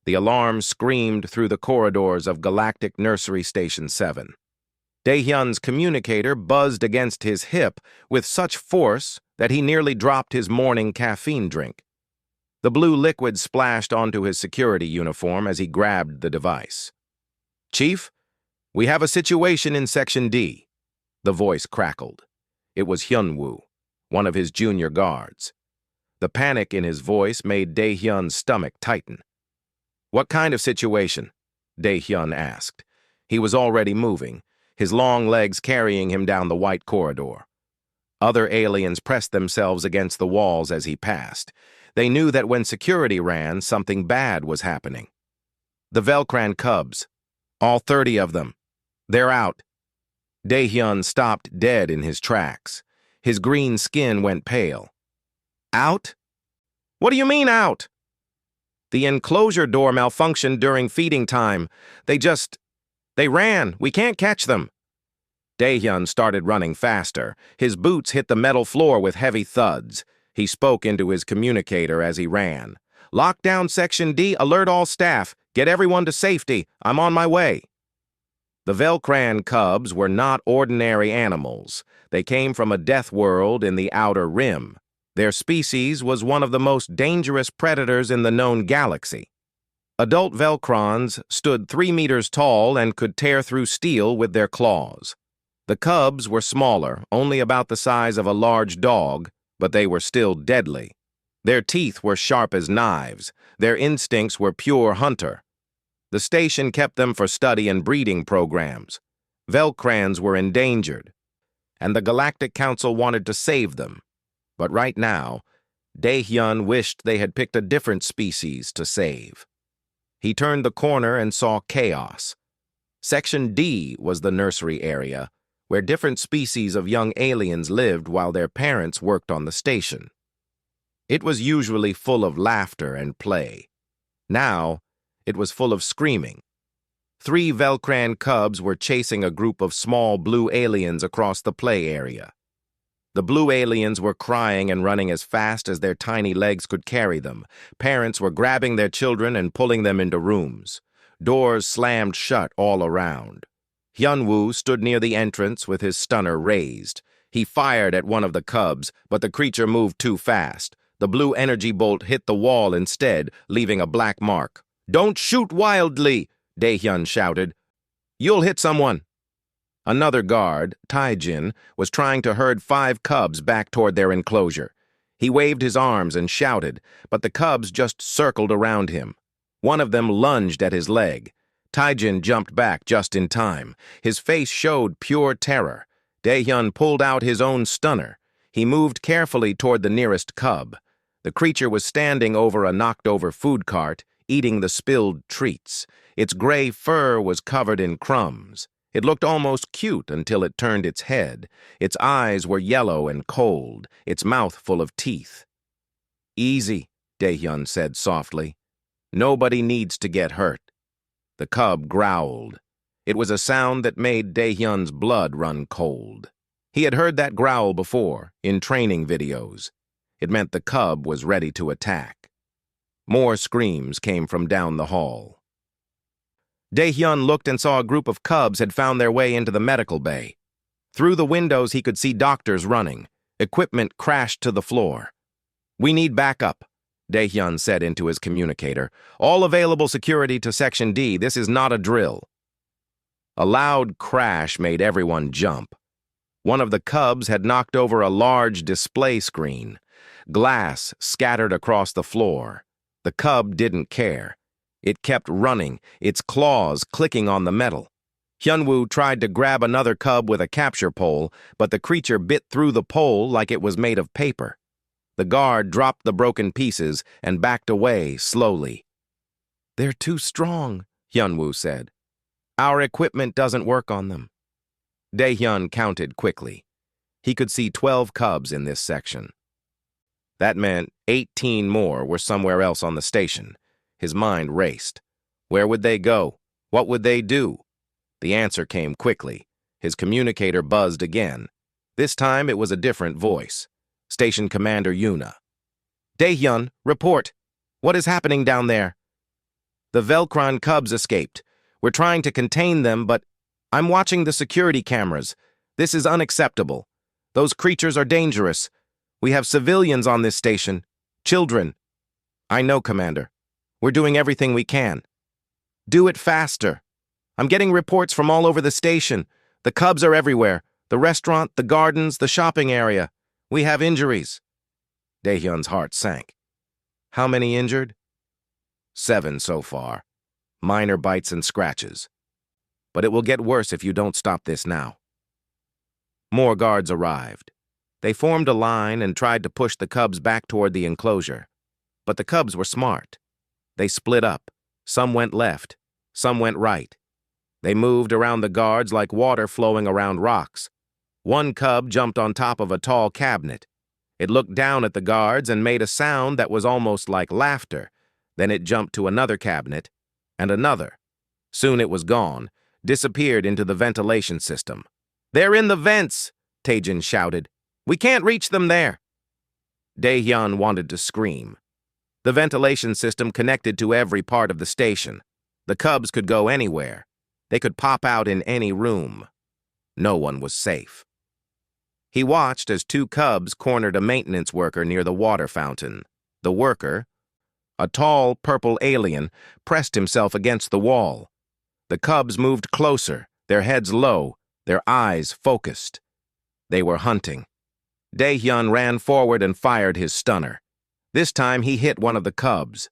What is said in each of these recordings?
The alarm screamed through the corridors of Galactic Nursery Station 7. Daehyun's communicator buzzed against his hip with such force that he nearly dropped his morning caffeine drink. The blue liquid splashed onto his security uniform as he grabbed the device. "Chief, we have a situation in Section D." The voice crackled. It was Hyunwoo, one of his junior guards. The panic in his voice made Daehyun's stomach tighten. "What kind of situation?" Daehyun asked. He was already moving, his long legs carrying him down the white corridor. Other aliens pressed themselves against the walls as he passed. They knew that when security ran, something bad was happening. "The Velcran cubs. All 30 of them. They're out." Daehyun stopped dead in his tracks. His green skin went pale. "Out? What do you mean out?" "The enclosure door malfunctioned during feeding time. They ran. We can't catch them." Daehyun started running faster. His boots hit the metal floor with heavy thuds. He spoke into his communicator as he ran. "Lock down Section D, alert all staff. Get everyone to safety. I'm on my way." The Velcran cubs were not ordinary animals. They came from a death world in the Outer Rim. Their species was one of the most dangerous predators in the known galaxy. Adult Velcrons stood 3 meters tall and could tear through steel with their claws. The cubs were smaller, only about the size of a large dog, but they were still deadly. Their teeth were sharp as knives. Their instincts were pure hunter. The station kept them for study and breeding programs. Velcrans were endangered, and the Galactic Council wanted to save them. But right now, Daehyun wished they had picked a different species to save. He turned the corner and saw chaos. Section D was the nursery area, where different species of young aliens lived while their parents worked on the station. It was usually full of laughter and play. Now, it was full of screaming. 3 Velcran cubs were chasing a group of small blue aliens across the play area. The blue aliens were crying and running as fast as their tiny legs could carry them. Parents were grabbing their children and pulling them into rooms. Doors slammed shut all around. Hyunwoo stood near the entrance with his stunner raised. He fired at one of the cubs, but the creature moved too fast. The blue energy bolt hit the wall instead, leaving a black mark. "Don't shoot wildly," Daehyun shouted. "You'll hit someone." Another guard, Taijin, was trying to herd 5 cubs back toward their enclosure. He waved his arms and shouted, but the cubs just circled around him. One of them lunged at his leg. Taijin jumped back just in time. His face showed pure terror. Daehyun pulled out his own stunner. He moved carefully toward the nearest cub. The creature was standing over a knocked-over food cart, eating the spilled treats. Its gray fur was covered in crumbs. It looked almost cute until it turned its head. Its eyes were yellow and cold, its mouth full of teeth. "Easy," Daehyun said softly. "Nobody needs to get hurt." The cub growled. It was a sound that made Daehyun's blood run cold. He had heard that growl before, in training videos. It meant the cub was ready to attack. More screams came from down the hall. Daehyun looked and saw a group of cubs had found their way into the medical bay. Through the windows he could see doctors running. Equipment crashed to the floor. "We need backup," Daehyun said into his communicator. "All available security to Section D. This is not a drill." A loud crash made everyone jump. One of the cubs had knocked over a large display screen. Glass scattered across the floor. The cub didn't care. It kept running, its claws clicking on the metal. Hyunwoo tried to grab another cub with a capture pole, but the creature bit through the pole like it was made of paper. The guard dropped the broken pieces and backed away slowly. "They're too strong," Hyunwoo said. "Our equipment doesn't work on them." Daehyun counted quickly. He could see 12 cubs in this section. That meant 18 more were somewhere else on the station. His mind raced. Where would they go? What would they do? The answer came quickly. His communicator buzzed again. This time it was a different voice. Station Commander Yuna. "Daehyun, report. What is happening down there?" The Velcron cubs escaped. We're trying to contain them, but I'm watching the security cameras. This is unacceptable. Those creatures are dangerous. We have civilians on this station. Children. I know, Commander. We're doing everything we can. Do it faster. I'm getting reports from all over the station. The cubs are everywhere. The restaurant, the gardens, the shopping area. We have injuries. Daehyun's heart sank. How many injured? 7 so far. Minor bites and scratches. But it will get worse if you don't stop this now. More guards arrived. They formed a line and tried to push the cubs back toward the enclosure. But the cubs were smart. They split up. Some went left. Some went right. They moved around the guards like water flowing around rocks. One cub jumped on top of a tall cabinet. It looked down at the guards and made a sound that was almost like laughter. Then it jumped to another cabinet, and another. Soon it was gone, disappeared into the ventilation system. "They're in the vents!" Taejin shouted. "We can't reach them there!" Daehyun wanted to scream. The ventilation system connected to every part of the station. The cubs could go anywhere. They could pop out in any room. No one was safe. He watched as 2 cubs cornered a maintenance worker near the water fountain. The worker, a tall, purple alien, pressed himself against the wall. The cubs moved closer, their heads low, their eyes focused. They were hunting. Daehyun ran forward and fired his stunner. This time he hit one of the cubs.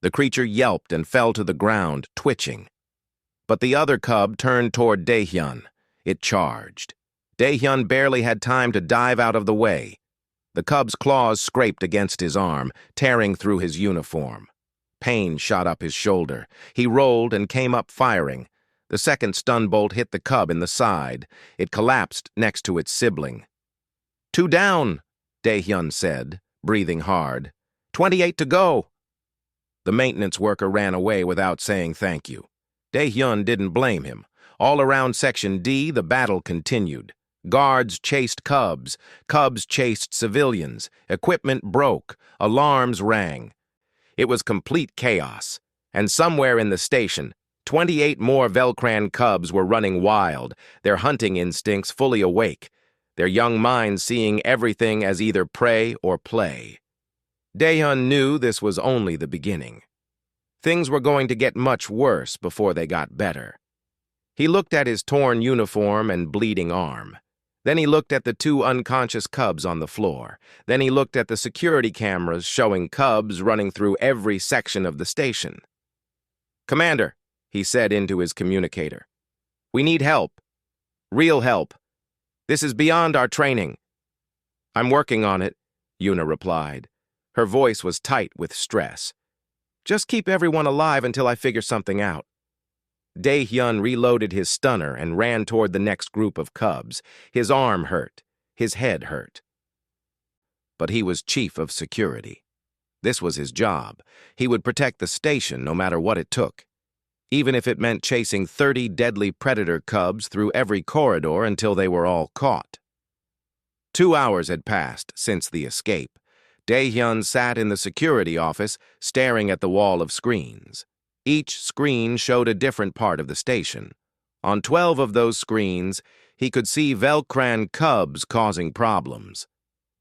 The creature yelped and fell to the ground, twitching. But the other cub turned toward Daehyun. It charged. Daehyun barely had time to dive out of the way. The cub's claws scraped against his arm, tearing through his uniform. Pain shot up his shoulder. He rolled and came up firing. The second stun bolt hit the cub in the side. It collapsed next to its sibling. 2 down, Daehyun said, breathing hard. 28 to go. The maintenance worker ran away without saying thank you. Daehyun didn't blame him. All around Section D, the battle continued. Guards chased cubs. Cubs chased civilians. Equipment broke. Alarms rang. It was complete chaos. And somewhere in the station, 28 more Velcran cubs were running wild, their hunting instincts fully awake, their young minds seeing everything as either prey or play. Daehyun knew this was only the beginning. Things were going to get much worse before they got better. He looked at his torn uniform and bleeding arm. Then he looked at the 2 unconscious cubs on the floor. Then he looked at the security cameras showing cubs running through every section of the station. "Commander," he said into his communicator, "we need help. Real help. This is beyond our training." "I'm working on it," Yuna replied. Her voice was tight with stress. "Just keep everyone alive until I figure something out." Daehyun reloaded his stunner and ran toward the next group of cubs. His arm hurt. His head hurt. But he was chief of security. This was his job. He would protect the station no matter what it took, even if it meant chasing 30 deadly predator cubs through every corridor until they were all caught. 2 hours had passed since the escape. Daehyun sat in the security office, staring at the wall of screens. Each screen showed a different part of the station. On 12 of those screens, he could see Velcran cubs causing problems.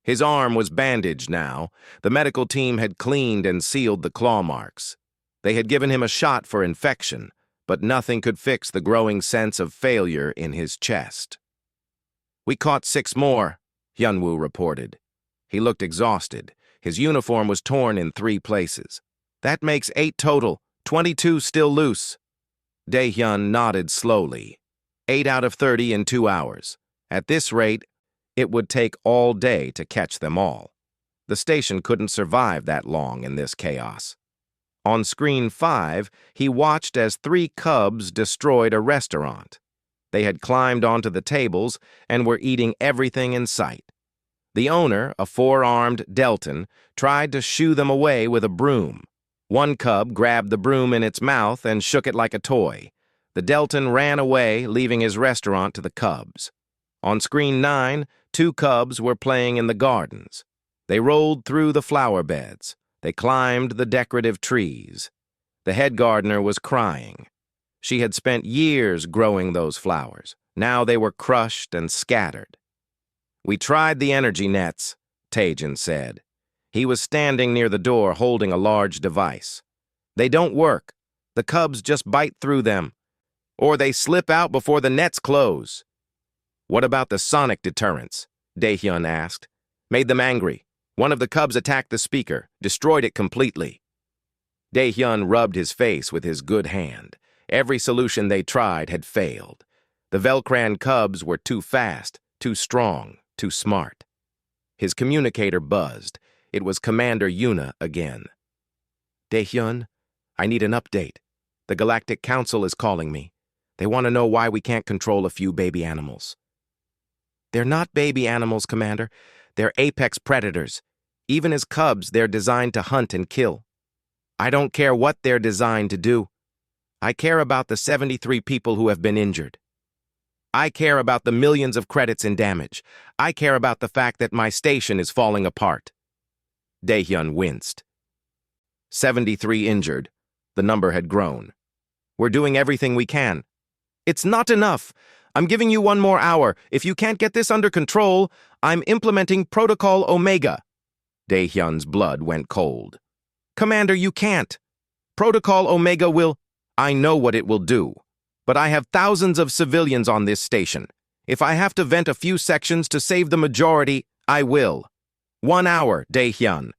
His arm was bandaged now. The medical team had cleaned and sealed the claw marks. They had given him a shot for infection, but nothing could fix the growing sense of failure in his chest. "We caught 6 more, Hyunwoo reported. He looked exhausted. His uniform was torn in 3 places. "That makes 8 total, 22 still loose." Daehyun nodded slowly. 8 out of 30 in 2 hours. At this rate, it would take all day to catch them all. The station couldn't survive that long in this chaos. On screen 5, he watched as 3 cubs destroyed a restaurant. They had climbed onto the tables and were eating everything in sight. The owner, a 4-armed Deltan, tried to shoo them away with a broom. One cub grabbed the broom in its mouth and shook it like a toy. The Deltan ran away, leaving his restaurant to the cubs. On screen 9, 2 cubs were playing in the gardens. They rolled through the flower beds. They climbed the decorative trees. The head gardener was crying. She had spent years growing those flowers. Now they were crushed and scattered. "We tried the energy nets," Tejan said. He was standing near the door holding a large device. "They don't work. The cubs just bite through them. Or they slip out before the nets close." "What about the sonic deterrents?" Daehyun asked. "Made them angry. One of the cubs attacked the speaker, destroyed it completely." Daehyun rubbed his face with his good hand. Every solution they tried had failed. The Velcran cubs were too fast, too strong, too smart. His communicator buzzed. It was Commander Yuna again. "Daehyun, I need an update. The Galactic Council is calling me. They want to know why we can't control a few baby animals." "They're not baby animals, Commander. They're apex predators. Even as cubs, they're designed to hunt and kill. I don't care what they're designed to do. I care about the 73 people who have been injured. I care about the millions of credits in damage. I care about the fact that my station is falling apart." Daehyun winced. 73 injured. The number had grown. "We're doing everything we can." "It's not enough. I'm giving you 1 more hour. If you can't get this under control, I'm implementing Protocol Omega." Daehyun's blood went cold. "Commander, you can't. Protocol Omega will—" "I know what it will do. But I have thousands of civilians on this station. If I have to vent a few sections to save the majority, I will. 1 hour, Daehyun."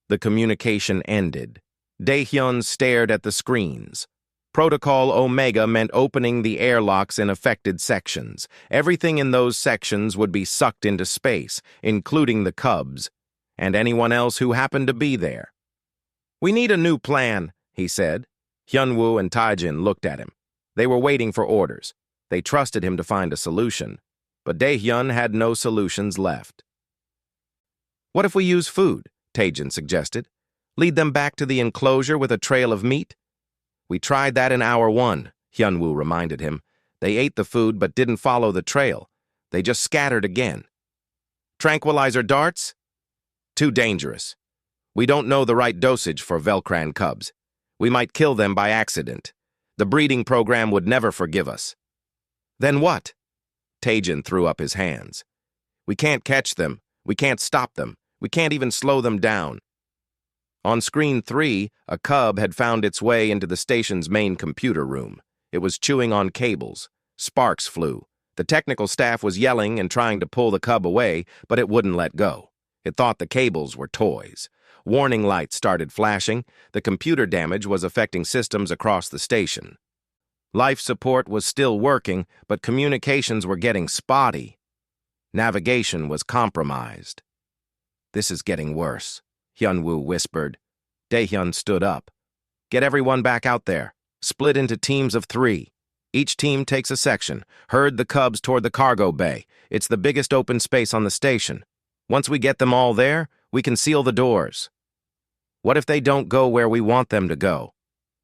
The communication ended. Daehyun stared at the screens. Protocol Omega meant opening the airlocks in affected sections. Everything in those sections would be sucked into space, including the cubs, and anyone else who happened to be there. "We need a new plan," he said. Hyunwoo and Taijin looked at him. They were waiting for orders. They trusted him to find a solution. But Daehyun had no solutions left. "What if we use food?" Taijin suggested. "Lead them back to the enclosure with a trail of meat?" "We tried that in hour 1, Hyunwoo reminded him. "They ate the food but didn't follow the trail. They just scattered again." "Tranquilizer darts?" "Too dangerous. We don't know the right dosage for Velcran cubs. We might kill them by accident. The breeding program would never forgive us." "Then what?" Taijin threw up his hands. "We can't catch them. We can't stop them. We can't even slow them down." On screen 3, a cub had found its way into the station's main computer room. It was chewing on cables. Sparks flew. The technical staff was yelling and trying to pull the cub away, but it wouldn't let go. It thought the cables were toys. Warning lights started flashing. The computer damage was affecting systems across the station. Life support was still working, but communications were getting spotty. Navigation was compromised. "This is getting worse," Hyunwoo whispered. Daehyun stood up. "Get everyone back out there. Split into teams of 3. Each team takes a section. Herd the cubs toward the cargo bay. It's the biggest open space on the station. Once we get them all there, we can seal the doors." "What if they don't go where we want them to go?"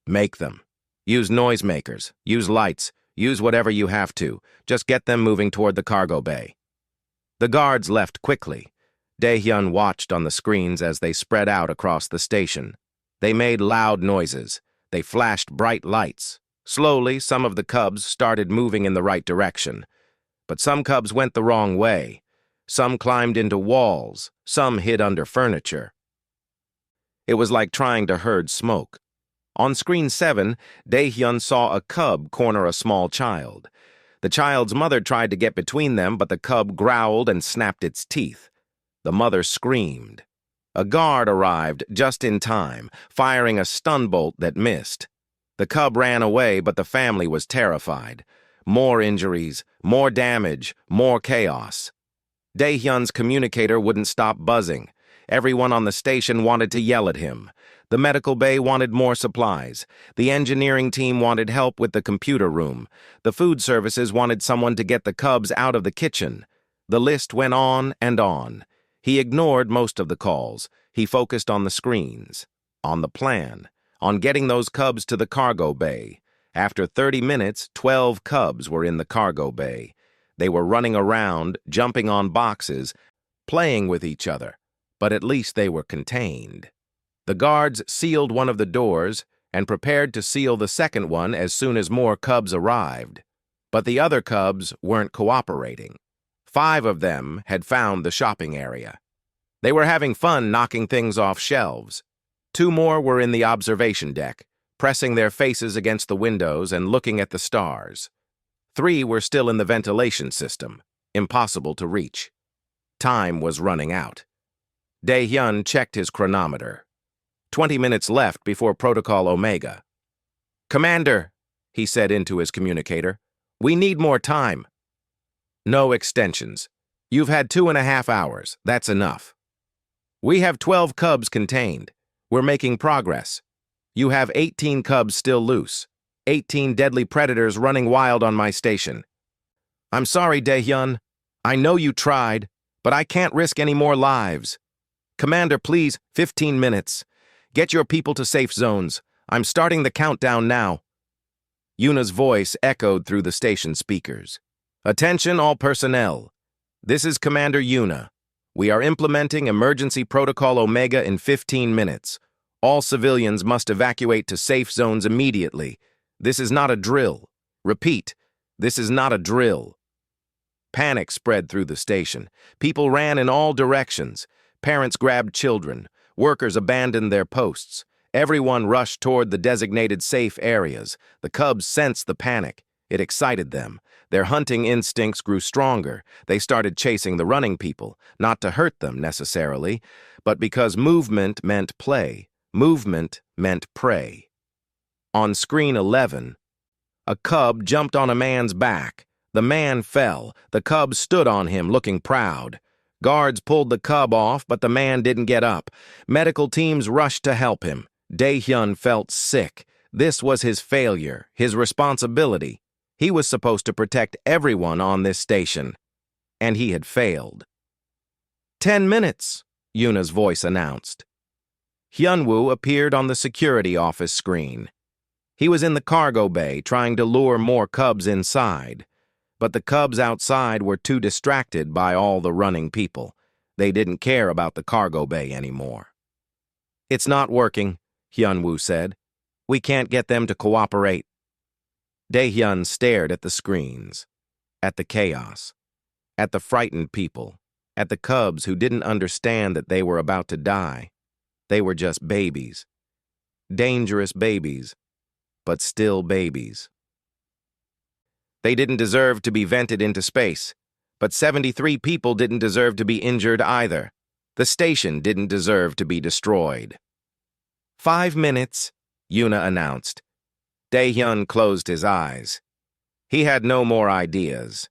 "Make them. Use noisemakers. Use lights. Use whatever you have to. Just get them moving toward the cargo bay." The guards left quickly. Daehyun watched on the screens as they spread out across the station. They made loud noises. They flashed bright lights. Slowly, some of the cubs started moving in the right direction. But some cubs went the wrong way. Some climbed into walls. Some hid under furniture. It was like trying to herd smoke. On screen 7, Daehyun saw a cub corner a small child. The child's mother tried to get between them, but the cub growled and snapped its teeth. The mother screamed. A guard arrived just in time, firing a stun bolt that missed. The cub ran away, but the family was terrified. More injuries, more damage, more chaos. Daehyun's communicator wouldn't stop buzzing. Everyone on the station wanted to yell at him. The medical bay wanted more supplies. The engineering team wanted help with the computer room. The food services wanted someone to get the cubs out of the kitchen. The list went on and on. He ignored most of the calls. He focused on the screens, on the plan, on getting those cubs to the cargo bay. After 30 minutes, 12 cubs were in the cargo bay. They were running around, jumping on boxes, playing with each other, but at least they were contained. The guards sealed one of the doors, and prepared to seal the second one as soon as more cubs arrived. But the other cubs weren't cooperating. 5 of them had found the shopping area. They were having fun knocking things off shelves. 2 more were in the observation deck, pressing their faces against the windows and looking at the stars. 3 were still in the ventilation system, impossible to reach. Time was running out. Dae-hyun checked his chronometer. 20 minutes left before Protocol Omega. "Commander," he said into his communicator, "we need more time." "No extensions. You've had 2.5 hours. That's enough." "We have 12 cubs contained. We're making progress. You have 18 cubs still loose. 18 deadly predators running wild on my station." "I'm sorry, Dae-hyun. I know you tried, but I can't risk any more lives." "Commander, please, 15 minutes. Get your people to safe zones. I'm starting the countdown now." Yuna's voice echoed through the station speakers. "Attention all personnel. This is Commander Yuna. We are implementing Emergency Protocol Omega in 15 minutes. All civilians must evacuate to safe zones immediately. This is not a drill. Repeat, this is not a drill." Panic spread through the station. People ran in all directions. Parents grabbed children. Workers abandoned their posts. Everyone rushed toward the designated safe areas. The cubs sensed the panic. It excited them. Their hunting instincts grew stronger. They started chasing the running people, not to hurt them necessarily, but because movement meant play. Movement meant prey. On screen 11, a cub jumped on a man's back. The man fell. The cub stood on him, looking proud. Guards pulled the cub off, but the man didn't get up. Medical teams rushed to help him. Dae-hyun felt sick. This was his failure, his responsibility. He was supposed to protect everyone on this station, and he had failed. 10 minutes, Yuna's voice announced. Hyunwoo appeared on the security office screen. He was in the cargo bay trying to lure more cubs inside, but the cubs outside were too distracted by all the running people. They didn't care about the cargo bay anymore. "It's not working," Hyunwoo said. "We can't get them to cooperate." Dae-hyun stared at the screens, at the chaos, at the frightened people, at the cubs who didn't understand that they were about to die. They were just babies. Dangerous babies, but still babies. They didn't deserve to be vented into space, but 73 people didn't deserve to be injured either. The station didn't deserve to be destroyed. 5 minutes, Yuna announced. Dae-hyun closed his eyes. He had no more ideas,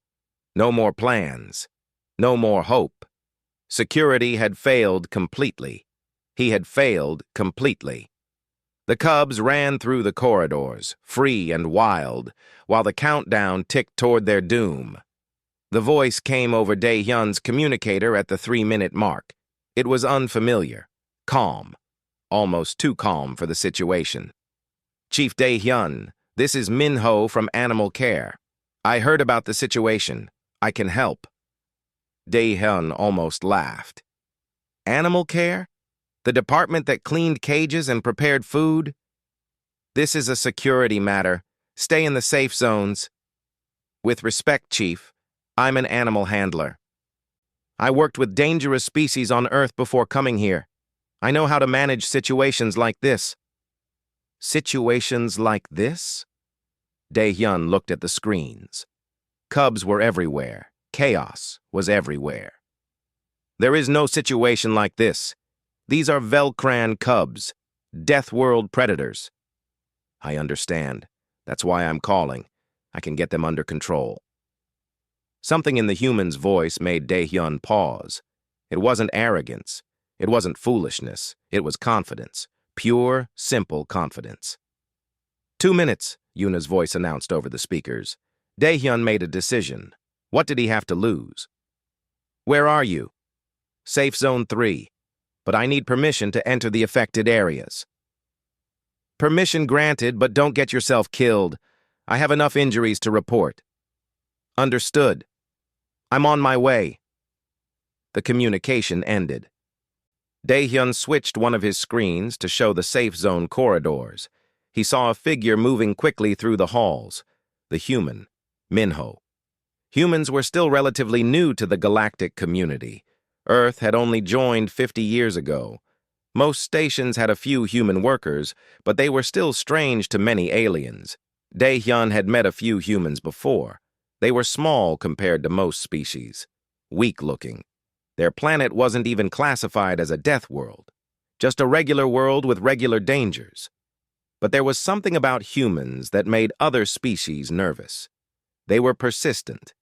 no more plans, no more hope. Security had failed completely. He had failed completely. The cubs ran through the corridors, free and wild, while the countdown ticked toward their doom. The voice came over Dae-hyun's communicator at the 3-minute mark. It was unfamiliar, calm, almost too calm for the situation. "Chief Dae-hyun, this is Min-ho from Animal Care. I heard about the situation. I can help." Dae-hyun almost laughed. "Animal Care? The department that cleaned cages and prepared food? This is a security matter. Stay in the safe zones." "With respect, Chief, I'm an animal handler. I worked with dangerous species on Earth before coming here. I know how to manage situations like this." "Situations like this?" Dae-hyun looked at the screens. Cubs were everywhere. Chaos was everywhere. "There is no situation like this. These are Velcran cubs, Death World predators." "I understand. That's why I'm calling. I can get them under control." Something in the human's voice made Dae-hyun pause. It wasn't arrogance. It wasn't foolishness. It was confidence. Pure, simple confidence. 2 minutes, Yuna's voice announced over the speakers. Dae-hyun made a decision. What did he have to lose? "Where are you?" "Safe Zone 3. But I need permission to enter the affected areas." "Permission granted, but don't get yourself killed. I have enough injuries to report." "Understood. I'm on my way." The communication ended. Dae-hyun switched one of his screens to show the safe zone corridors. He saw a figure moving quickly through the halls. The human, Minho. Humans were still relatively new to the galactic community. Earth had only joined 50 years ago. Most stations had a few human workers, but they were still strange to many aliens. Dae-hyun had met a few humans before. They were small compared to most species, weak-looking. Their planet wasn't even classified as a death world, just a regular world with regular dangers. But there was something about humans that made other species nervous. They were persistent.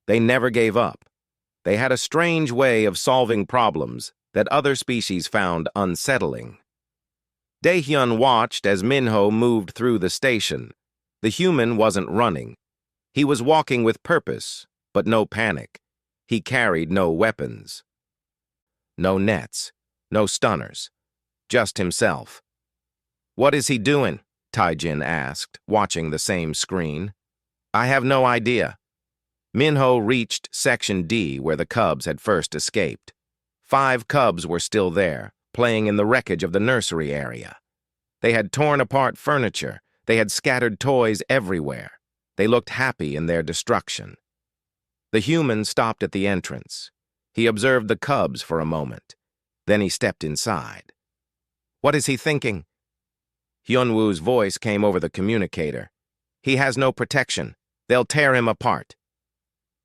They never gave up. They had a strange way of solving problems that other species found unsettling. Dae-hyun watched as Minho moved through the station. The human wasn't running. He was walking with purpose, but no panic. He carried no weapons. No nets, no stunners, just himself. "What is he doing?" Taijin asked, watching the same screen. "I have no idea." Minho reached Section D, where the cubs had first escaped. 5 cubs were still there, playing in the wreckage of the nursery area. They had torn apart furniture. They had scattered toys everywhere. They looked happy in their destruction. The human stopped at the entrance. He observed the cubs for a moment. Then he stepped inside. "What is he thinking?" Hyunwoo's voice came over the communicator. "He has no protection. They'll tear him apart."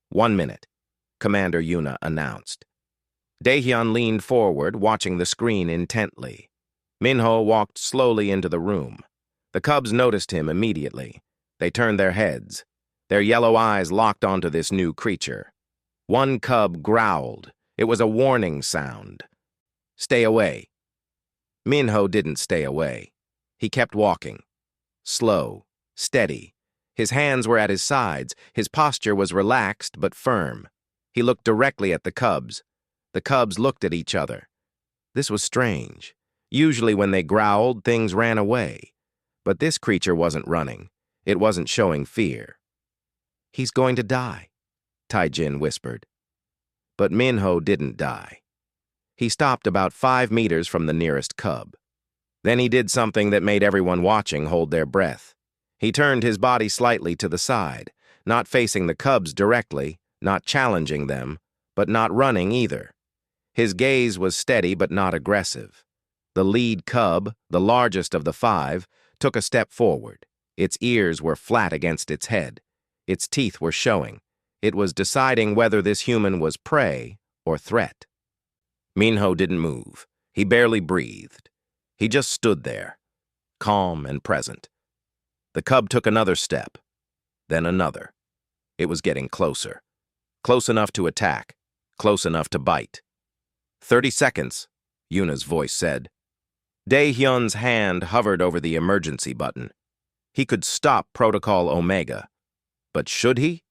"1 minute," Commander Yuna announced. Dae-hyun leaned forward, watching the screen intently. Minho walked slowly into the room. The cubs noticed him immediately. They turned their heads. Their yellow eyes locked onto this new creature. One cub growled. It was a warning sound. "Stay away." Minho didn't stay away. He kept walking. Slow, steady. His hands were at his sides. His posture was relaxed but firm. He looked directly at the cubs. The cubs looked at each other. This was strange. Usually when they growled, things ran away. But this creature wasn't running. It wasn't showing fear. "He's going to die," Taijin whispered. But Minho didn't die. He stopped about 5 meters from the nearest cub. Then he did something that made everyone watching hold their breath. He turned his body slightly to the side, not facing the cubs directly, not challenging them, but not running either. His gaze was steady but not aggressive. The lead cub, the largest of the 5, took a step forward. Its ears were flat against its head. Its teeth were showing. It was deciding whether this human was prey or threat. Minho didn't move. He barely breathed. He just stood there, calm and present. The cub took another step, then another. It was getting closer. Close enough to attack, close enough to bite. 30 seconds, Yuna's voice said. Dae-hyun's hand hovered over the emergency button. He could stop Protocol Omega. But should he?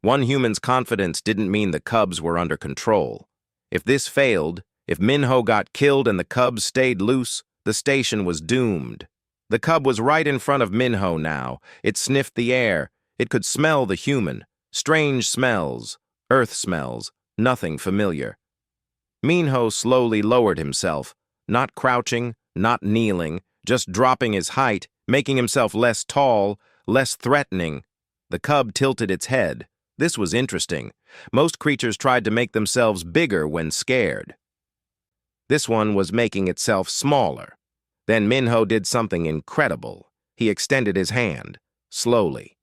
One human's confidence didn't mean the cubs were under control. If this failed, if Minho got killed and the cubs stayed loose, the station was doomed. The cub was right in front of Minho now. It sniffed the air. It could smell the human. Strange smells, earth smells, nothing familiar. Minho slowly lowered himself, not crouching, not kneeling, just dropping his height, making himself less tall, less threatening. The cub tilted its head. This was interesting. Most creatures tried to make themselves bigger when scared. This one was making itself smaller. Then Minho did something incredible. He extended his hand, slowly,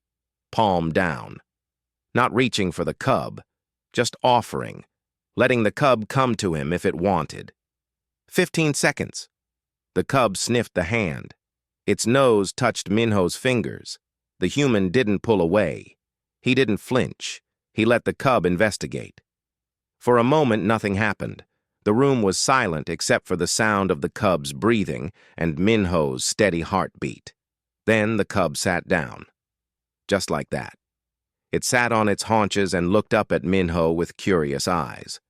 palm down. Not reaching for the cub, just offering, letting the cub come to him if it wanted. 15 seconds. The cub sniffed the hand. Its nose touched Minho's fingers. The human didn't pull away. He didn't flinch. He let the cub investigate. For a moment, nothing happened. The room was silent except for the sound of the cub's breathing and Minho's steady heartbeat. Then the cub sat down. Just like that. It sat on its haunches and looked up at Minho with curious eyes.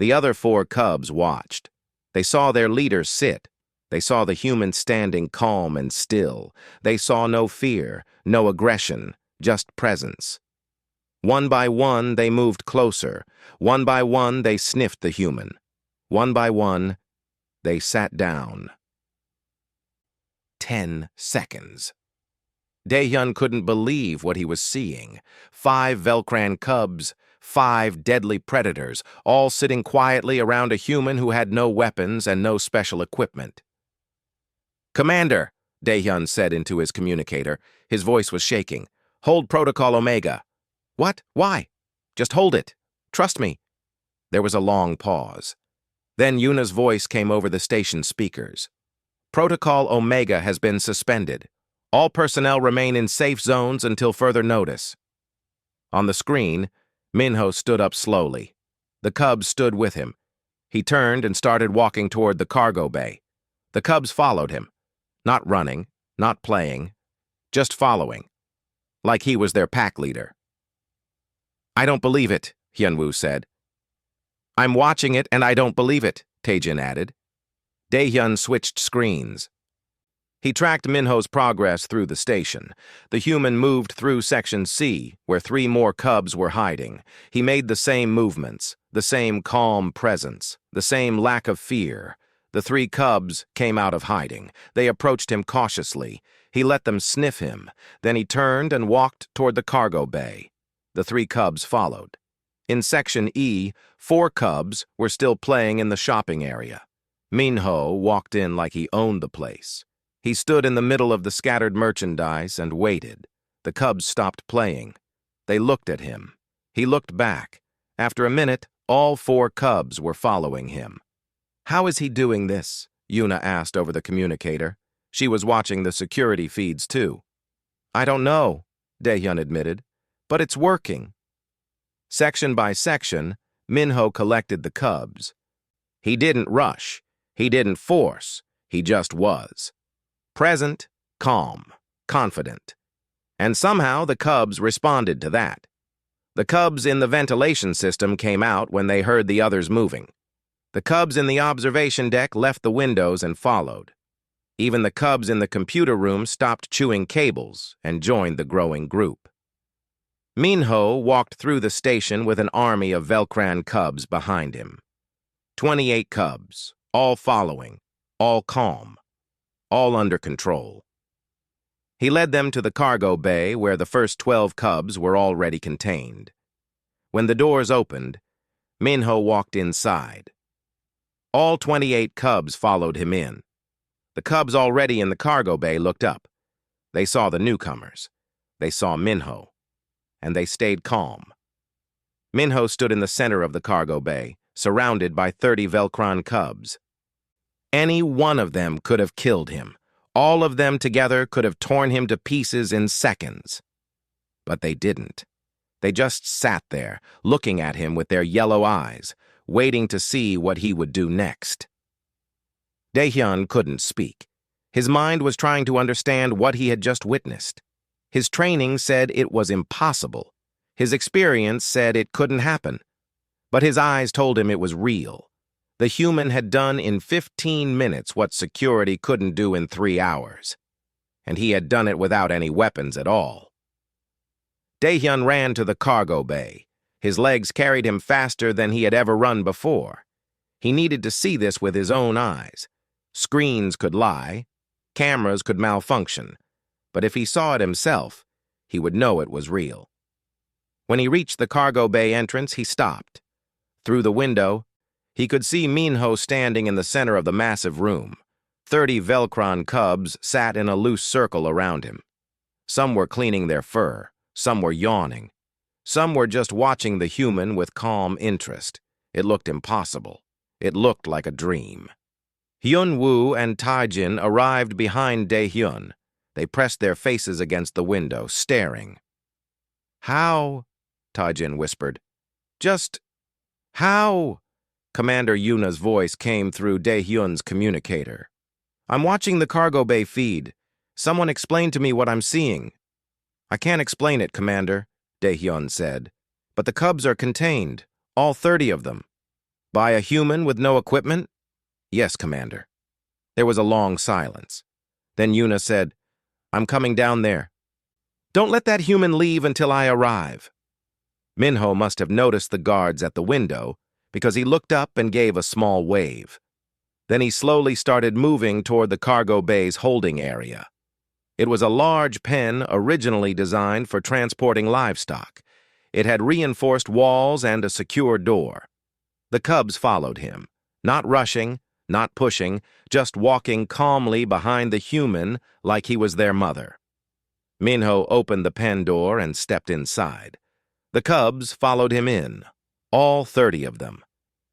The other 4 cubs watched. They saw their leader sit. They saw the human standing calm and still. They saw no fear, no aggression, just presence. One by one, they moved closer. One by one, they sniffed the human. One by one, they sat down. 10 seconds. Daehyun couldn't believe what he was seeing. 5 Velcran cubs, 5 deadly predators, all sitting quietly around a human who had no weapons and no special equipment. "Commander," Daehyun said into his communicator. His voice was shaking. "Hold Protocol Omega." "What? Why?" "Just hold it. Trust me." There was a long pause. Then Yuna's voice came over the station speakers. "Protocol Omega has been suspended. All personnel remain in safe zones until further notice." On the screen, Minho stood up slowly. The cubs stood with him. He turned and started walking toward the cargo bay. The cubs followed him. Not running, not playing, just following. Like he was their pack leader. "I don't believe it," Hyunwoo said. "I'm watching it and I don't believe it," Taejin added. Daehyun switched screens. He tracked Minho's progress through the station. The human moved through Section C, where 3 more cubs were hiding. He made the same movements, the same calm presence, the same lack of fear. The 3 cubs came out of hiding. They approached him cautiously. He let them sniff him. Then he turned and walked toward the cargo bay. The 3 cubs followed. In Section E, 4 cubs were still playing in the shopping area. Minho walked in like he owned the place. He stood in the middle of the scattered merchandise and waited. The cubs stopped playing. They looked at him. He looked back. After a minute, all 4 cubs were following him. "How is he doing this?" Yuna asked over the communicator. She was watching the security feeds too. "I don't know," Daehyun admitted, "but it's working." Section by section, Minho collected the cubs. He didn't rush. He didn't force. He just was. Present, calm, confident. And somehow the cubs responded to that. The cubs in the ventilation system came out when they heard the others moving. The cubs in the observation deck left the windows and followed. Even the cubs in the computer room stopped chewing cables and joined the growing group. Minho walked through the station with an army of Velcran cubs behind him. 28 cubs, all following, all calm, all under control. He led them to the cargo bay where the first 12 cubs were already contained. When the doors opened, Minho walked inside. All 28 cubs followed him in. The cubs already in the cargo bay looked up. They saw the newcomers. They saw Minho. And they stayed calm. Minho stood in the center of the cargo bay, surrounded by 30 Velcran cubs. Any one of them could have killed him. All of them together could have torn him to pieces in seconds. But they didn't. They just sat there, looking at him with their yellow eyes, waiting to see what he would do next. Daehyun couldn't speak. His mind was trying to understand what he had just witnessed. His training said it was impossible. His experience said it couldn't happen. But his eyes told him it was real. The human had done in 15 minutes what security couldn't do in 3 hours. And he had done it without any weapons at all. Daehyun ran to the cargo bay. His legs carried him faster than he had ever run before. He needed to see this with his own eyes. Screens could lie. Cameras could malfunction. But if he saw it himself, he would know it was real. When he reached the cargo bay entrance, he stopped. Through the window, he could see Minho standing in the center of the massive room. 30 Velcran cubs sat in a loose circle around him. Some were cleaning their fur. Some were yawning. Some were just watching the human with calm interest. It looked impossible. It looked like a dream. Hyunwoo and Taejin arrived behind Daehyun. They pressed their faces against the window, staring. "How?" Taejin whispered. "Just how?" Commander Yuna's voice came through Daehyun's communicator. "I'm watching the cargo bay feed. Someone explain to me what I'm seeing." "I can't explain it, Commander," Daehyun said. "But the cubs are contained, all 30 of them. By a human with no equipment?" "Yes, Commander." There was a long silence. Then Yuna said, "I'm coming down there. Don't let that human leave until I arrive." Minho must have noticed the guards at the window, because he looked up and gave a small wave. Then he slowly started moving toward the cargo bay's holding area. It was a large pen originally designed for transporting livestock. It had reinforced walls and a secure door. The cubs followed him, not rushing, not pushing, just walking calmly behind the human like he was their mother. Minho opened the pen door and stepped inside. The cubs followed him in, all 30 of them.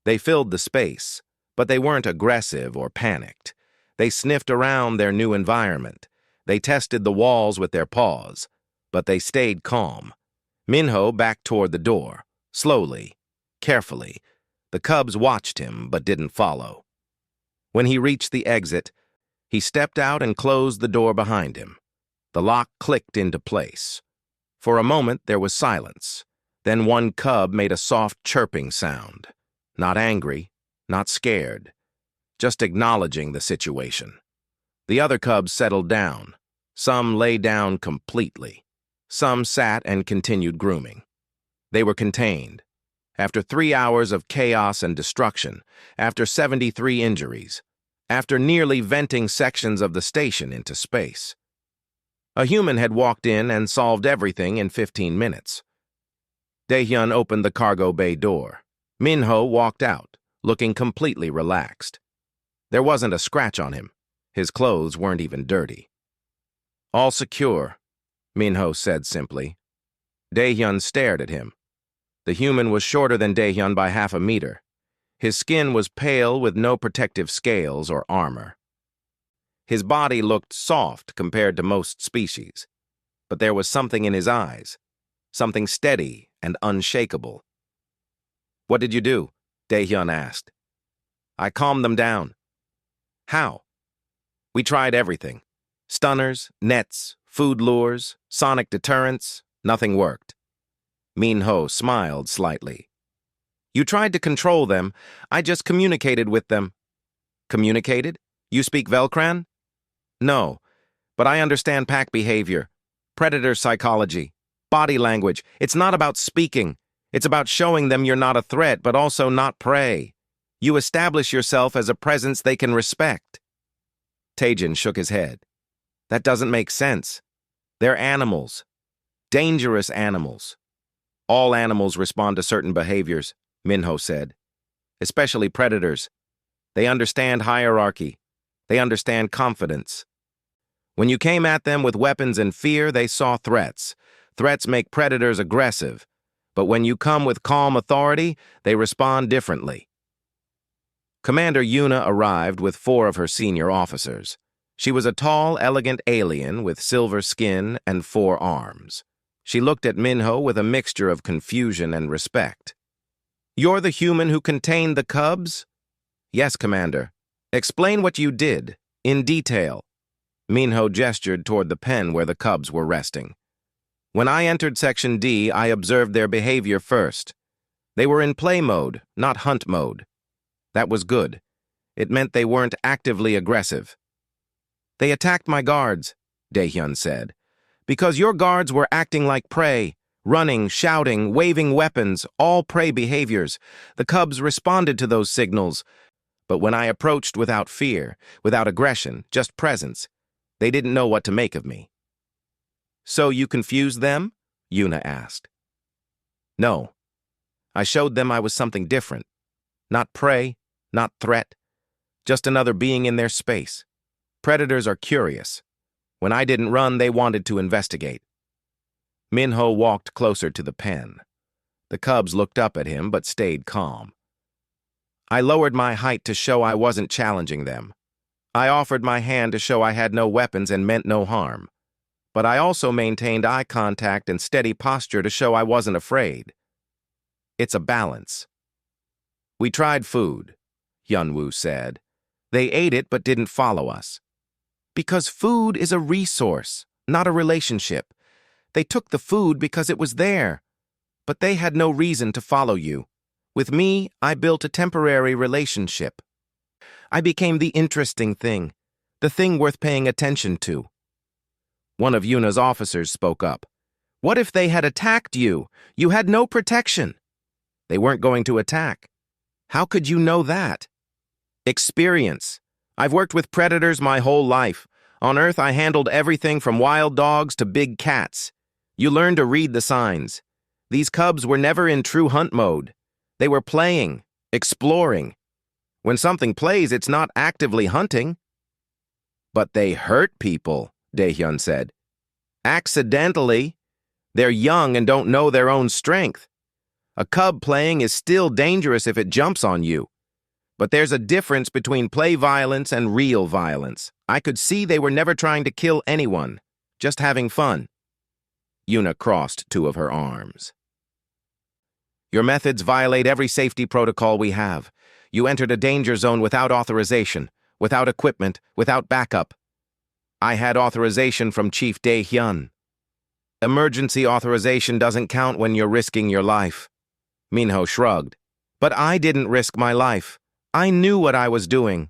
They filled the space, but they weren't aggressive or panicked. They sniffed around their new environment. They tested the walls with their paws, but they stayed calm. Minho backed toward the door, slowly, carefully. The cubs watched him, but didn't follow. When he reached the exit, he stepped out and closed the door behind him. The lock clicked into place. For a moment, there was silence. Then one cub made a soft chirping sound. Not angry, not scared, just acknowledging the situation. The other cubs settled down. Some lay down completely. Some sat and continued grooming. They were contained. After 3 hours of chaos and destruction, after 73 injuries, after nearly venting sections of the station into space. A human had walked in and solved everything in 15 minutes. Daehyun opened the cargo bay door. Minho walked out, looking completely relaxed. There wasn't a scratch on him. His clothes weren't even dirty. "All secure," Minho said simply. Daehyun stared at him. The human was shorter than Daehyun by half a meter. His skin was pale with no protective scales or armor. His body looked soft compared to most species, but there was something in his eyes, something steady and unshakable. "What did you do?" Daehyun asked. "I calmed them down." "How?" "We tried everything. Stunners, nets, food lures, sonic deterrents, nothing worked." Minho smiled slightly. "You tried to control them. I just communicated with them." "Communicated? You speak Velcran?" "No, but I understand pack behavior, predator psychology, body language. It's not about speaking. It's about showing them you're not a threat, but also not prey. You establish yourself as a presence they can respect." Taejin shook his head. "That doesn't make sense. They're animals. Dangerous animals." "All animals respond to certain behaviors," Minho said. "Especially predators. They understand hierarchy. They understand confidence. When you came at them with weapons and fear, they saw threats. Threats make predators aggressive. But when you come with calm authority, they respond differently." Commander Yuna arrived with 4 of her senior officers. She was a tall, elegant alien with silver skin and 4 arms. She looked at Minho with a mixture of confusion and respect. "You're the human who contained the cubs?" "Yes, Commander." "Explain what you did, in detail." Minho gestured toward the pen where the cubs were resting. "When I entered Section D, I observed their behavior first. They were in play mode, not hunt mode. That was good. It meant they weren't actively aggressive." "They attacked my guards," Daehyun said, "because your guards were acting like prey, running, shouting, waving weapons, all prey behaviors. The cubs responded to those signals, but when I approached without fear, without aggression, just presence, they didn't know what to make of me." "So you confused them?" Yuna asked. "No. I showed them I was something different. Not prey, not threat, just another being in their space. Predators are curious. When I didn't run, they wanted to investigate." Minho walked closer to the pen. The cubs looked up at him but stayed calm. "I lowered my height to show I wasn't challenging them. I offered my hand to show I had no weapons and meant no harm. But I also maintained eye contact and steady posture to show I wasn't afraid. It's a balance." "We tried food," Hyunwoo said. "They ate it but didn't follow us. Because food is a resource, not a relationship. They took the food because it was there, but they had no reason to follow you. With me, I built a temporary relationship. I became the interesting thing, the thing worth paying attention to." One of Yuna's officers spoke up. "What if they had attacked you? You had no protection." "They weren't going to attack." "How could you know that?" Experience. I've worked with predators my whole life. On Earth, I handled everything from wild dogs to big cats. You learn to read the signs. These cubs were never in true hunt mode. They were playing, exploring. When something plays, it's not actively hunting. But they hurt people, Daehyun said. Accidentally. They're young and don't know their own strength. A cub playing is still dangerous if it jumps on you. But there's a difference between play violence and real violence. I could see they were never trying to kill anyone, just having fun. Yuna crossed two of her arms. Your methods violate every safety protocol we have. You entered a danger zone without authorization, without equipment, without backup. I had authorization from Chief Daehyun. Emergency authorization doesn't count when you're risking your life. Minho shrugged. But I didn't risk my life. I knew what I was doing.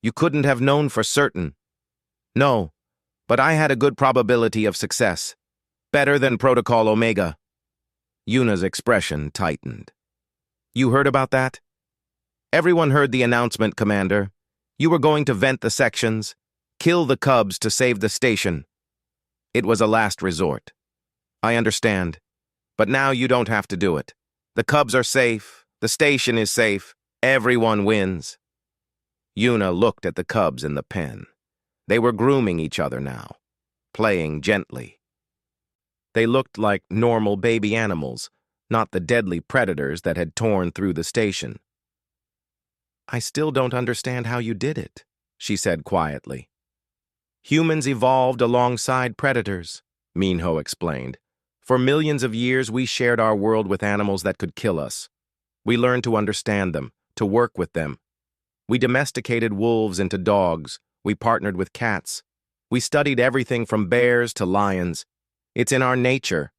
You couldn't have known for certain. No, but I had a good probability of success. Better than Protocol Omega. Yuna's expression tightened. You heard about that? Everyone heard the announcement, Commander. You were going to vent the sections, kill the cubs to save the station. It was a last resort. I understand. But now you don't have to do it. The cubs are safe. The station is safe. Everyone wins. Yuna looked at the cubs in the pen. They were grooming each other now, playing gently. They looked like normal baby animals, not the deadly predators that had torn through the station. I still don't understand how you did it, she said quietly. Humans evolved alongside predators, Minho explained. For millions of years, we shared our world with animals that could kill us. We learned to understand them, to work with them. We domesticated wolves into dogs. We partnered with cats. We studied everything from bears to lions. It's in our nature.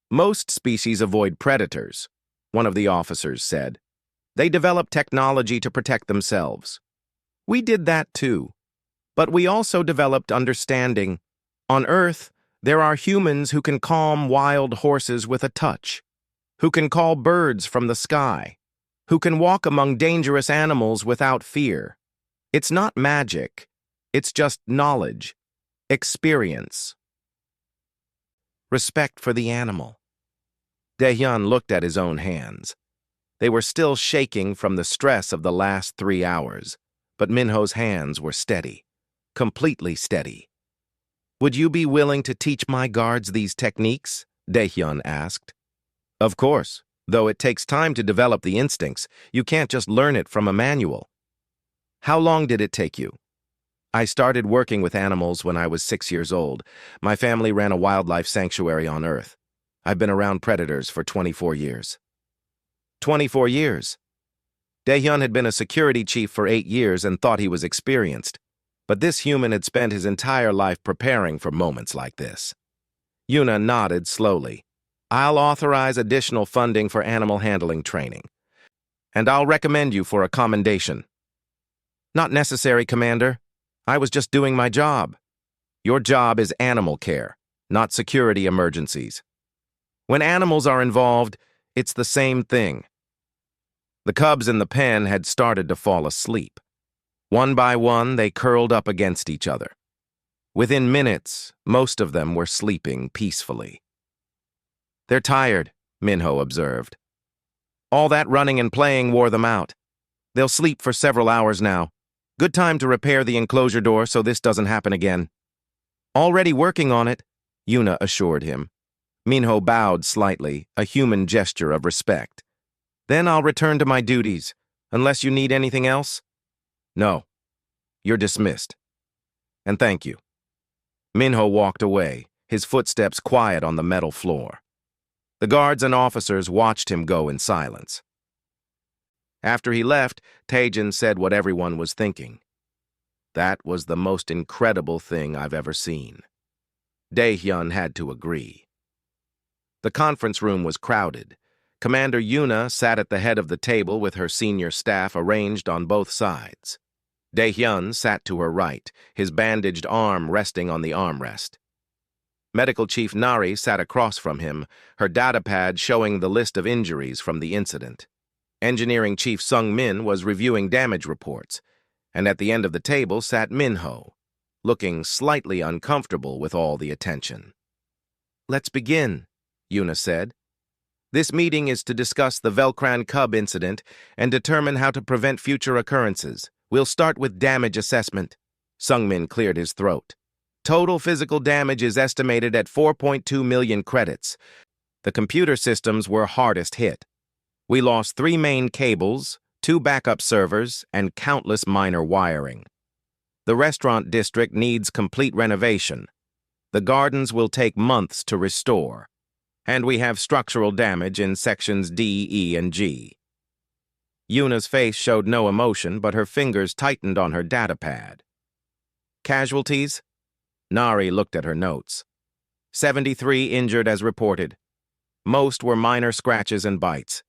Most species avoid predators, one of the officers said. They develop technology to protect themselves. We did that too. But we also developed understanding. On Earth, there are humans who can calm wild horses with a touch, who can call birds from the sky, who can walk among dangerous animals without fear. It's not magic. It's just knowledge, experience. Respect for the animal. Daehyun looked at his own hands. They were still shaking from the stress of the last 3 hours, but Minho's hands were steady, completely steady. Would you be willing to teach my guards these techniques? Daehyun asked. Of course, though it takes time to develop the instincts. You can't just learn it from a manual. How long did it take you? I started working with animals when I was 6 years old. My family ran a wildlife sanctuary on Earth. I've been around predators for 24 years. 24 years? Daehyun had been a security chief for 8 years and thought he was experienced. But this human had spent his entire life preparing for moments like this. Yuna nodded slowly. I'll authorize additional funding for animal handling training. And I'll recommend you for a commendation. Not necessary, Commander. I was just doing my job. Your job is animal care, not security emergencies. When animals are involved, it's the same thing. The cubs in the pen had started to fall asleep. One by one, they curled up against each other. Within minutes, most of them were sleeping peacefully. They're tired, Minho observed. All that running and playing wore them out. They'll sleep for several hours now. Good time to repair the enclosure door so this doesn't happen again. Already working on it, Yuna assured him. Minho bowed slightly, a human gesture of respect. Then I'll return to my duties, unless you need anything else? No. You're dismissed. And thank you. Minho walked away, his footsteps quiet on the metal floor. The guards and officers watched him go in silence. After he left, Taejin said what everyone was thinking. That was the most incredible thing I've ever seen. Daehyun had to agree. The conference room was crowded. Commander Yuna sat at the head of the table with her senior staff arranged on both sides. Daehyun sat to her right, his bandaged arm resting on the armrest. Medical Chief Nari sat across from him, her datapad showing the list of injuries from the incident. Engineering Chief Sung Min was reviewing damage reports, and at the end of the table sat Minho, looking slightly uncomfortable with all the attention. "Let's begin," Yuna said. "This meeting is to discuss the Velcran Cub incident and determine how to prevent future occurrences. We'll start with damage assessment." Sungmin cleared his throat. "Total physical damage is estimated at 4.2 million credits. The computer systems were hardest hit. We lost 3 main cables, 2 backup servers, and countless minor wiring. The restaurant district needs complete renovation. The gardens will take months to restore. And we have structural damage in sections D, E, and G." Yuna's face showed no emotion, but her fingers tightened on her data pad. "Casualties?" Nari looked at her notes. 73 injured as reported. Most were minor scratches and bites.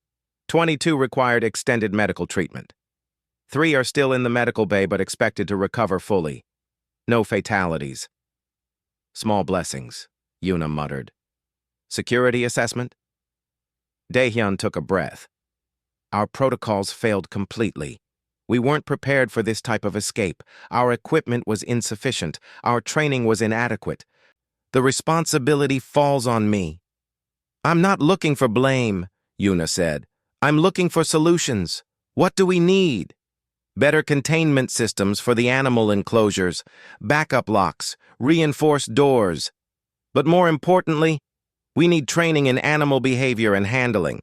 22 required extended medical treatment. 3 are still in the medical bay but expected to recover fully. No fatalities. "Small blessings," Yuna muttered. "Security assessment?" Daehyun took a breath. "Our protocols failed completely. We weren't prepared for this type of escape. Our equipment was insufficient. Our training was inadequate. The responsibility falls on me." "I'm not looking for blame," Yuna said. "I'm looking for solutions. What do we need?" "Better containment systems for the animal enclosures, backup locks, reinforced doors. But more importantly, we need training in animal behavior and handling.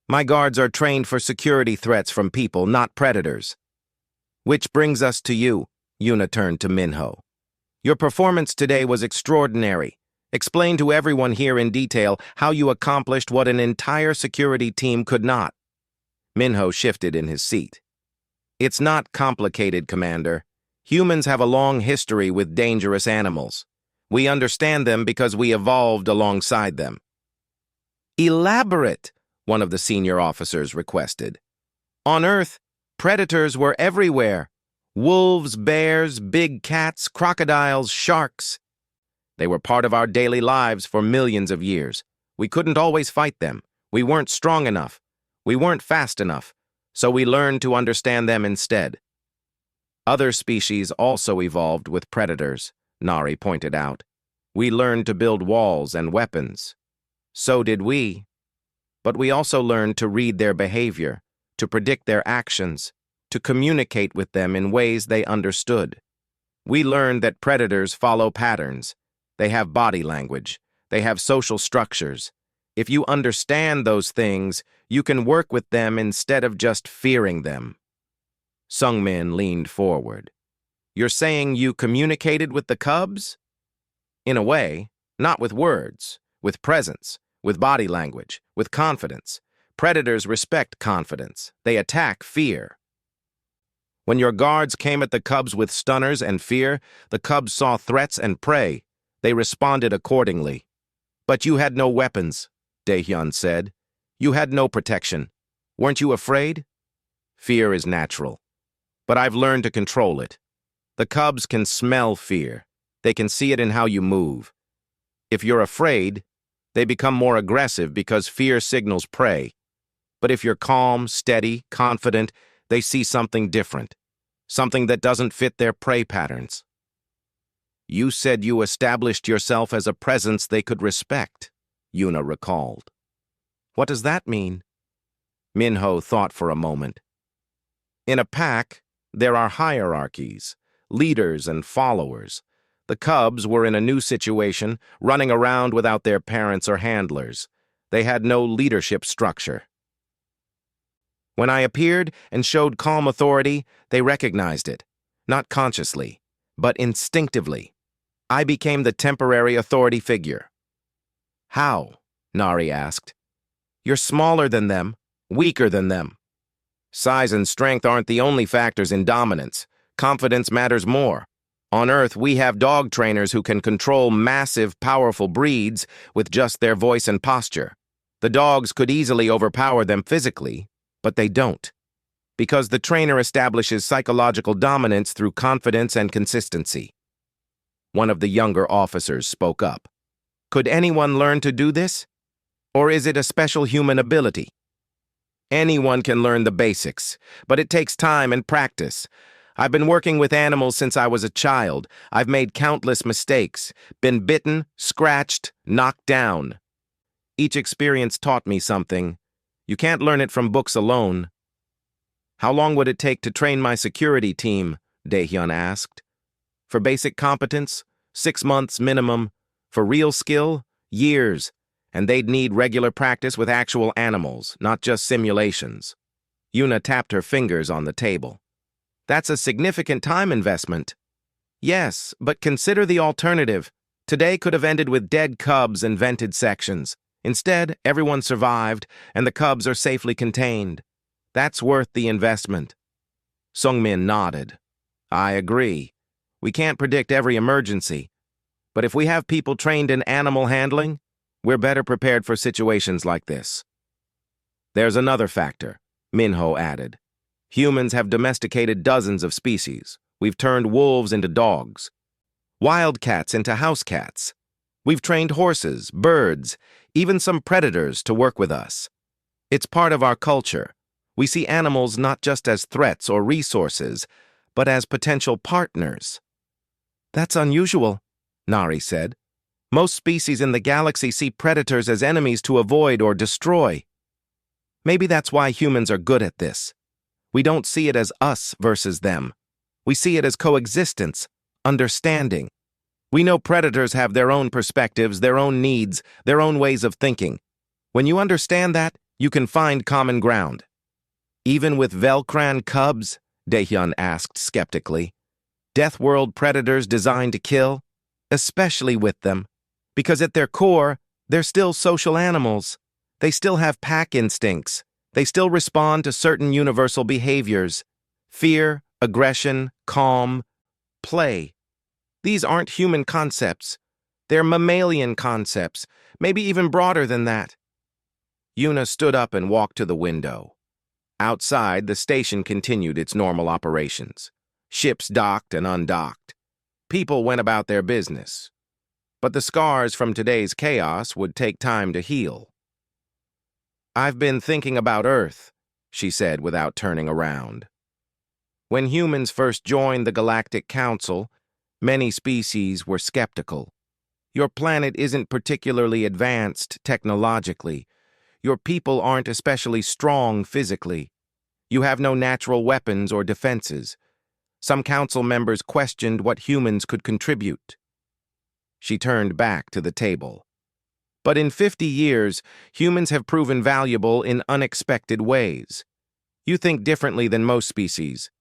My guards are trained for security threats from people, not predators." "Which brings us to you," Yuna turned to Minho. "Your performance today was extraordinary. Explain to everyone here in detail how you accomplished what an entire security team could not." Minho shifted in his seat. "It's not complicated, Commander. Humans have a long history with dangerous animals. We understand them because we evolved alongside them." "Elaborate," one of the senior officers requested. "On Earth, predators were everywhere. Wolves, bears, big cats, crocodiles, sharks. They were part of our daily lives for millions of years. We couldn't always fight them. We weren't strong enough. We weren't fast enough. So we learned to understand them instead." "Other species also evolved with predators," Nari pointed out. "We learned to build walls and weapons. So did we. But we also learned to read their behavior, to predict their actions, to communicate with them in ways they understood. We learned that predators follow patterns. They have body language. They have social structures. If you understand those things, you can work with them instead of just fearing them." Sungmin leaned forward. "You're saying you communicated with the cubs?" "In a way, not with words, with presence, with body language, with confidence. Predators respect confidence. They attack fear. When your guards came at the cubs with stunners and fear, the cubs saw threats and prey. They responded accordingly. But you had no weapons," Daehyun said. "You had no protection. Weren't you afraid?" "Fear is natural. But I've learned to control it. The cubs can smell fear. They can see it in how you move. If you're afraid, they become more aggressive because fear signals prey. But if you're calm, steady, confident, they see something different, something that doesn't fit their prey patterns." "You said you established yourself as a presence they could respect," Yuna recalled. "What does that mean?" Minho thought for a moment. "In a pack, there are hierarchies, leaders and followers. The cubs were in a new situation, running around without their parents or handlers. They had no leadership structure. When I appeared and showed calm authority, they recognized it, not consciously, but instinctively. I became the temporary authority figure." "How?" Nari asked. "You're smaller than them, weaker than them. Size and strength aren't the only factors in dominance. Confidence matters more. On Earth, we have dog trainers who can control massive, powerful breeds with just their voice and posture. The dogs could easily overpower them physically, but they don't, because the trainer establishes psychological dominance through confidence and consistency." One of the younger officers spoke up. "Could anyone learn to do this? Or is it a special human ability?" Anyone can learn the basics, but it takes time and practice. I've been working with animals since I was a child. I've made countless mistakes, been bitten, scratched, knocked down. Each experience taught me something. You can't learn it from books alone. How long would it take to train my security team? Daehyun asked. For basic competence, 6 months minimum. For real skill, years. And they'd need regular practice with actual animals, not just simulations. Yuna tapped her fingers on the table. That's a significant time investment. Yes, but consider the alternative. Today could have ended with dead cubs and vented sections. Instead, everyone survived, and the cubs are safely contained. That's worth the investment. Sungmin nodded. I agree. We can't predict every emergency. But if we have people trained in animal handling, we're better prepared for situations like this. There's another factor, Minho added. Humans have domesticated dozens of species. We've turned wolves into dogs, wildcats into house cats. We've trained horses, birds, even some predators to work with us. It's part of our culture. We see animals not just as threats or resources, but as potential partners. That's unusual, Nari said. Most species in the galaxy see predators as enemies to avoid or destroy. Maybe that's why humans are good at this. We don't see it as us versus them. We see it as coexistence, understanding. We know predators have their own perspectives, their own needs, their own ways of thinking. When you understand that, you can find common ground. Even with Velcran cubs? Daehyun asked skeptically. Death world predators designed to kill? Especially with them. Because at their core, they're still social animals. They still have pack instincts. They still respond to certain universal behaviors. Fear, aggression, calm, play. These aren't human concepts. They're mammalian concepts, maybe even broader than that. Yuna stood up and walked to the window. Outside, the station continued its normal operations. Ships docked and undocked. People went about their business. But the scars from today's chaos would take time to heal. I've been thinking about Earth, she said without turning around. When humans first joined the Galactic Council, many species were skeptical. Your planet isn't particularly advanced technologically. Your people aren't especially strong physically. You have no natural weapons or defenses. Some council members questioned what humans could contribute. She turned back to the table. But in 50 years, humans have proven valuable in unexpected ways. You think differently than most species.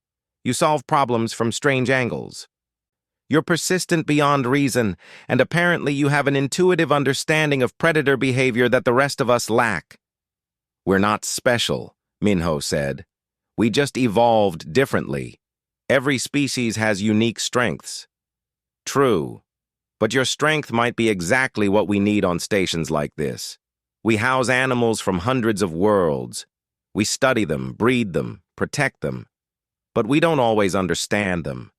You solve problems from strange angles. You're persistent beyond reason, and apparently you have an intuitive understanding of predator behavior that the rest of us lack. We're not special, Minho said. We just evolved differently. Every species has unique strengths. True. But your strength might be exactly what we need on stations like this. We house animals from hundreds of worlds. We study them, breed them, protect them. But we don't always understand them.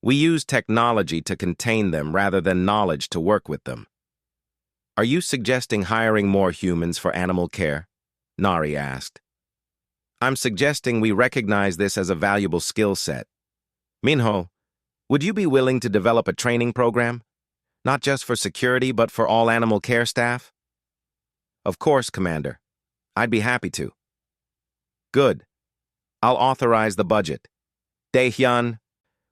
We use technology to contain them rather than knowledge to work with them. Are you suggesting hiring more humans for animal care? Nari asked. I'm suggesting we recognize this as a valuable skill set. Minho, would you be willing to develop a training program? Not just for security, but for all animal care staff? Of course, Commander. I'd be happy to. Good. I'll authorize the budget. Daehyun,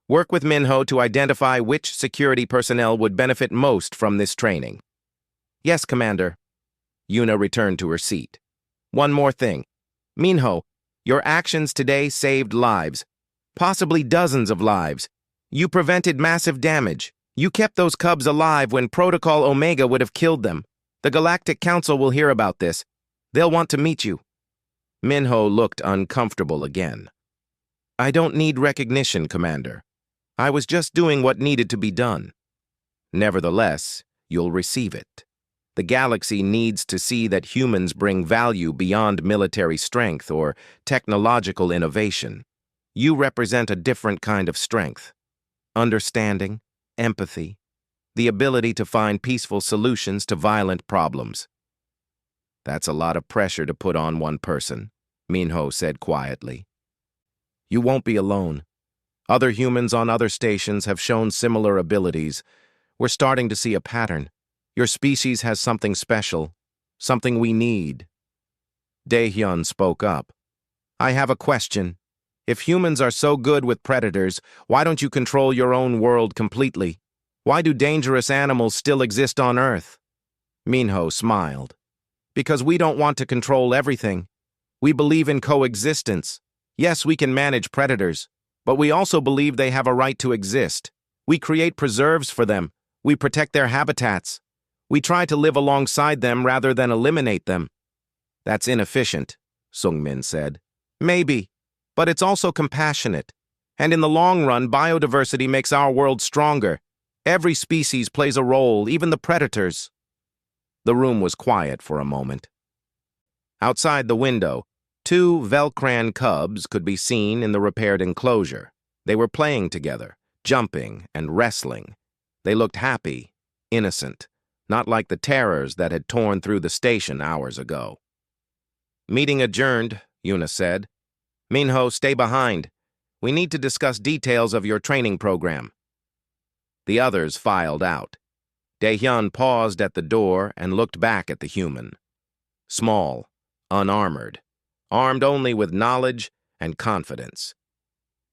work with Minho to identify which security personnel would benefit most from this training. Yes, Commander. Yuna returned to her seat. One more thing. Minho, your actions today saved lives. Possibly dozens of lives. You prevented massive damage. You kept those cubs alive when Protocol Omega would have killed them. The Galactic Council will hear about this. They'll want to meet you. Minho looked uncomfortable again. I don't need recognition, Commander. I was just doing what needed to be done. Nevertheless, you'll receive it. The galaxy needs to see that humans bring value beyond military strength or technological innovation. You represent a different kind of strength. Understanding, empathy, the ability to find peaceful solutions to violent problems. That's a lot of pressure to put on one person, Minho said quietly. You won't be alone. Other humans on other stations have shown similar abilities. We're starting to see a pattern. Your species has something special, something we need. Daehyun spoke up. I have a question. If humans are so good with predators, why don't you control your own world completely? Why do dangerous animals still exist on Earth? Minho smiled. Because we don't want to control everything. We believe in coexistence. Yes, we can manage predators, but we also believe they have a right to exist. We create preserves for them. We protect their habitats. We try to live alongside them rather than eliminate them. That's inefficient, Sungmin said. Maybe, but it's also compassionate. And in the long run, biodiversity makes our world stronger. Every species plays a role, even the predators. The room was quiet for a moment. Outside the window, 2 Velcran cubs could be seen in the repaired enclosure. They were playing together, jumping and wrestling. They looked happy, innocent, not like the terrors that had torn through the station hours ago. Meeting adjourned, Yuna said. Minho, stay behind. We need to discuss details of your training program. The others filed out. Daehyun paused at the door and looked back at the human. Small, unarmored, armed only with knowledge and confidence.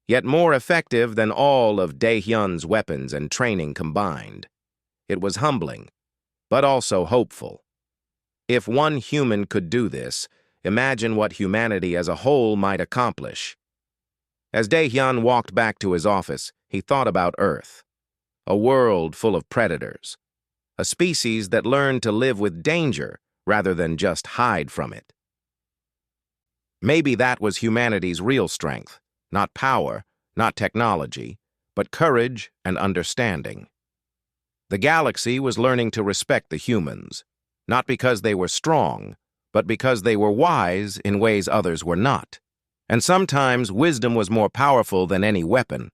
Yet more effective than all of Daehyun's weapons and training combined. It was humbling, but also hopeful. If one human could do this, imagine what humanity as a whole might accomplish. As Daehyun walked back to his office, he thought about Earth. A world full of predators. A species that learned to live with danger rather than just hide from it. Maybe that was humanity's real strength. Not power, not technology, but courage and understanding. The galaxy was learning to respect the humans, not because they were strong, but because they were wise in ways others were not. And sometimes wisdom was more powerful than any weapon.